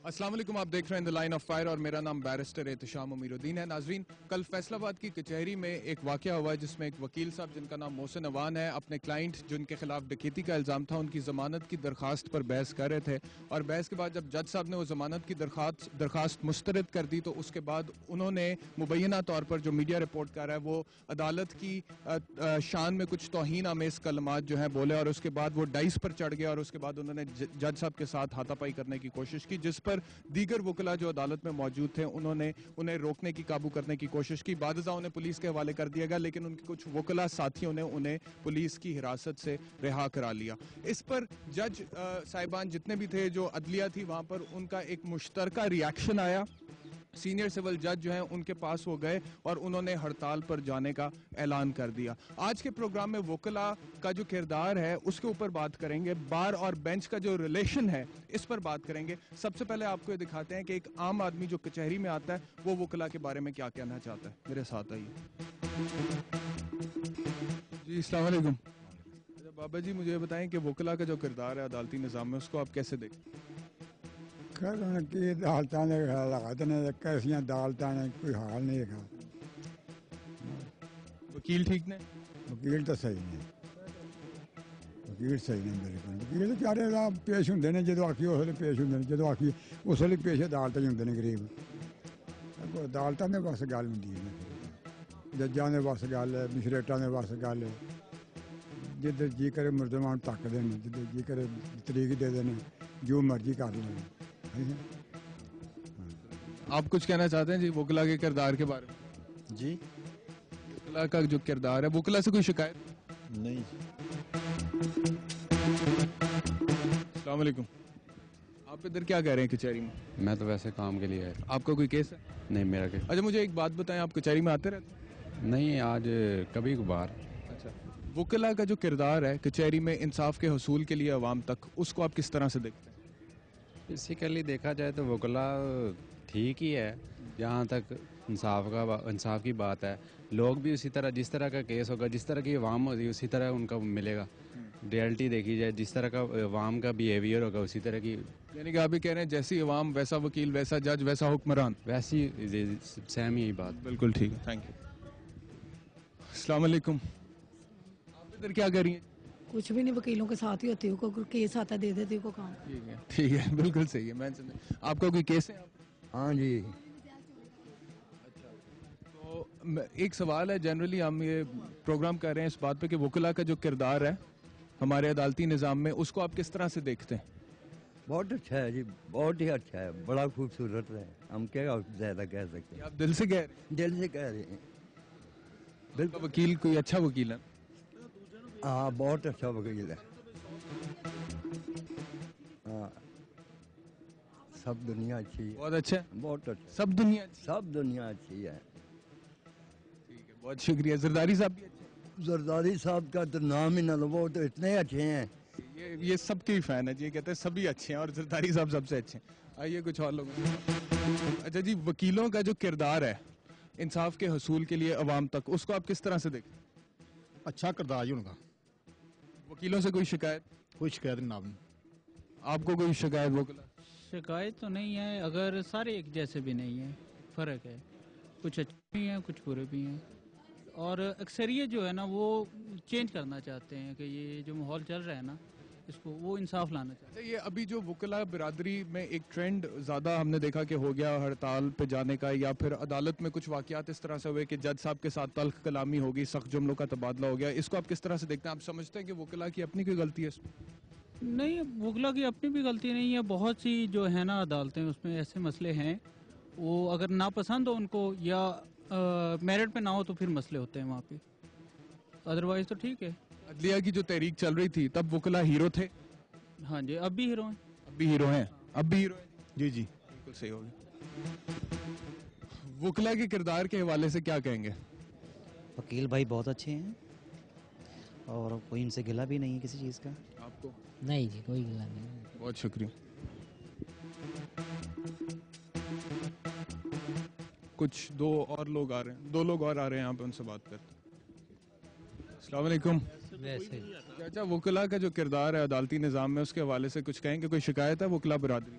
السلام علیکم، آپ دیکھ رہے ہیں دی لائن آف فائر اور میرا نام بیرسٹر احتشام امیرالدین ہے. ناظرین، کل فیصل آباد کی کچہری میں ایک واقعہ ہوا ہے جس میں ایک وکیل صاحب جن کا نام محسن عوان ہے اپنے کلائنٹ جن کے خلاف ڈکیتی کا الزام تھا ان کی ضمانت کی درخواست پر بحث کر رہے تھے، اور بحث کے بعد جب جج صاحب نے وہ ضمانت کی درخواست مسترد کر دی تو اس کے بعد انہوں نے مبینہ طور پر جو میڈیا رپورٹ کر رہا ہے وہ عدالت کی شان میں کچھ توہین آمیز کلمات جو ہیں بولے، اور اس کے بعد وہ ڈائس پر چڑھ گئے اور اس کے بعد انہوں نے جج صاحب کے ساتھ ہاتھا پائی کرنے کی کوشش کی، جس پر دیگر وکلا جو عدالت میں موجود تھے انہوں نے انہیں روکنے کی، قابو کرنے کی کوشش کی. بعد ازاں انہیں پولیس کے حوالے کر دیا گیا، لیکن ان کے کچھ وکلا ساتھیوں نے انہیں پولیس کی حراست سے رہا کرا لیا. اس پر جج صاحبان جتنے بھی تھے، جو عدلیہ تھی وہاں پر، ان کا ایک مشترکہ ریاکشن آیا. سینئر سول جج جو ہیں ان کے پاس وہ گئے اور انہوں نے ہڑتال پر جانے کا اعلان کر دیا. آج کے پروگرام میں وکلا کا جو کردار ہے اس کے اوپر بات کریں گے، بار اور بینچ کا جو ریلیشن ہے اس پر بات کریں گے. سب سے پہلے آپ کو یہ دکھاتے ہیں کہ ایک عام آدمی جو کچہری میں آتا ہے وہ وکلا کے بارے میں کیا کہنا چاہتا ہے. میرے ساتھ آئیے. جی السلام علیکم. اچھا بابا جی، مجھے بتائیں کہ وکلا کا جو کردار ہے عدالتی نظام میں اس کو آپ کیسے دیکھتے ہیں؟ کی عدالتوں نے لگاتے ہیں کیسی عدالتیں نے کوئی حال نہیں ہے. وکیل ٹھیک نے؟ وکیل تو صحیح نہیں، وکیل صحیح نہیں بالکل. وکیل بچارے پیش ہوں نے جدو آخی اس ویلے پیش ہوں، جدو آخی اس ویلے پیش عدالت ہی ہوں غریب. عدالتوں نے بس گل ہوں، ججاں نے بس گل ہے، مجسٹریٹاں نے بس گل ہے. جدھر جی کرے ملزمان ٹک دیں، جدھر جی کرے تریق دے دیں، جو مرضی کر لیں. آپ کچھ کہنا چاہتے ہیں جی وکلا کے کردار کے بارے میں؟ جی وکلا کا جو کردار ہے، وکلا سے کوئی شکایت؟ نہیں. السلام علیکم. آپ ادھر کیا کہہ رہے ہیں کچہری میں؟ میں تو ویسے کام کے لیے ہے. آپ کا کوئی کیس ہے؟ نہیں میرا کہ اچھا مجھے ایک بات بتائیں، آپ کچہری میں آتے رہتے ہیں؟ نہیں، آج کبھی کبھار. اچھا، وکلا کا جو کردار ہے کچہری میں انصاف کے حصول کے لیے عوام تک، اس کو آپ کس طرح سے دیکھتے ہیں؟ بیسیکلی دیکھا جائے تو وکلا ٹھیک ہی ہے جہاں تک انصاف کی بات ہے. لوگ بھی اسی طرح، جس طرح کا کیس ہوگا، جس طرح کی عوام ہوگی اسی طرح ان کا ملے گا. ریئلٹی دیکھی جائے، جس طرح کا عوام کا بیہیویئر ہوگا اسی طرح کی. یعنی کہ آپ بھی کہہ رہے ہیں جیسی عوام ویسا وکیل، ویسا جج، ویسا حکمران. ویسی سیم یہی بات. بالکل ٹھیک ہے، تھینک یو. السلام علیکم. آپ ادھر کیا کر رہی ہیں؟ کچھ بھی نہیں، وکیلوں کے ساتھ ہی ہوتی ہوں، کیس آتا ہے دے دیتی ہوں کو کام. ٹھیک ہے ٹھیک ہے، بالکل صحیح ہے. میں آپ کا کوئی کیس ہے؟ ہاں جی. تو ایک سوال ہے، جنرلی ہم یہ پروگرام کر رہے ہیں اس بات پہ کہ وکلا کا جو کردار ہے ہمارے عدالتی نظام میں، اس کو آپ کس طرح سے دیکھتے ہیں؟ بہت اچھا ہے جی، بہت ہی اچھا ہے، بڑا خوبصورت ہے. ہم کیا زیادہ کہہ سکتے ہیں. آپ دل سے کہہ رہے ہیں؟ دل سے کہہ رہے ہیں. بالکل. وکیل کوئی اچھا وکیل ہے؟ ہاں بہت اچھا وکیل ہے. ہاں سب دنیا اچھی ہے. بہت اچھا ہے؟ بہت اچھا. سب دنیا اچھی؟ سب دنیا اچھی ہے. ٹھیک ہے، بہت شکریہ. زرداری صاحب بھی اچھے ہیں؟ زرداری صاحب کا تو نام ہی نہ لو، وہ تو اتنے اچھے ہیں. یہ سب کے فین ہے جی، یہ کہتے ہیں سبھی اچھے ہیں اور زرداری صاحب سب سے اچھے ہیں. آئیے کچھ اور لوگ. اچھا جی، وکیلوں کا جو کردار ہے انصاف کے حصول کے لیے عوام تک، اس کو آپ کس طرح سے دیکھتے ہیں؟ اچھا کردار ہے ان کا. وکیلوں سے کوئی شکایت؟ کوئی شکایت نہیں. آپ کو کوئی شکایت؟ وکلا شکایت تو نہیں ہے، اگر سارے ایک جیسے بھی نہیں ہیں، فرق ہے. کچھ اچھے بھی ہیں، کچھ برے بھی ہیں، اور اکثریت جو ہے نا وہ چینج کرنا چاہتے ہیں کہ یہ جو ماحول چل رہا ہے نا اس کو وہ انصاف لانا چاہتے ہیں. یہ ابھی جو وکلا برادری میں ایک ٹرینڈ زیادہ ہم نے دیکھا کہ ہو گیا ہڑتال پہ جانے کا، یا پھر عدالت میں کچھ واقعات اس طرح سے ہوئے کہ جج صاحب کے ساتھ تلخ کلامی ہوگی، سخت جملوں کا تبادلہ ہو گیا. اس کو آپ کس طرح سے دیکھتے ہیں؟ آپ سمجھتے ہیں کہ وکلا کی اپنی کوئی غلطی ہے اس میں؟ نہیں، وکلا کی اپنی بھی غلطی نہیں ہے. بہت سی جو ہے نا عدالتیں، اس میں ایسے مسئلے ہیں وہ اگر ناپسند ہو ان کو یا میرٹ پہ نہ ہو تو پھر مسئلے ہوتے ہیں وہاں پہ. ادروائز تو ٹھیک ہے. عدلیہ کی جو تحریک چل رہی تھی تب وکلا ہیرو تھے؟ ہاں جی، اب بھی ہیرو ہیں. اب بھی ہیرو ہیں؟ اب بھی ہیرو ہیں؟ جی جی بالکل صحیح ہو گیا. وکلا کے کردار کے حوالے سے کیا کہیں گے؟ وکیل بھائی بہت اچھے ہیں اور کوئی ان سے گلا بھی نہیں ہے کسی چیز کا. آپ کو؟ نہیں جی، کوئی گلا نہیں. بہت شکریہ. کچھ دو اور لوگ آ رہے ہیں، دو لوگ اور آ رہے ہیں یہاں پہ، ان سے بات کرتے ہیں. السلام علیکم. ویسے اچھا، وکلا کا جو کردار ہے عدالتی نظام میں اس کے حوالے سے کچھ کہیں کہ کوئی شکایت ہے وکلا برادری؟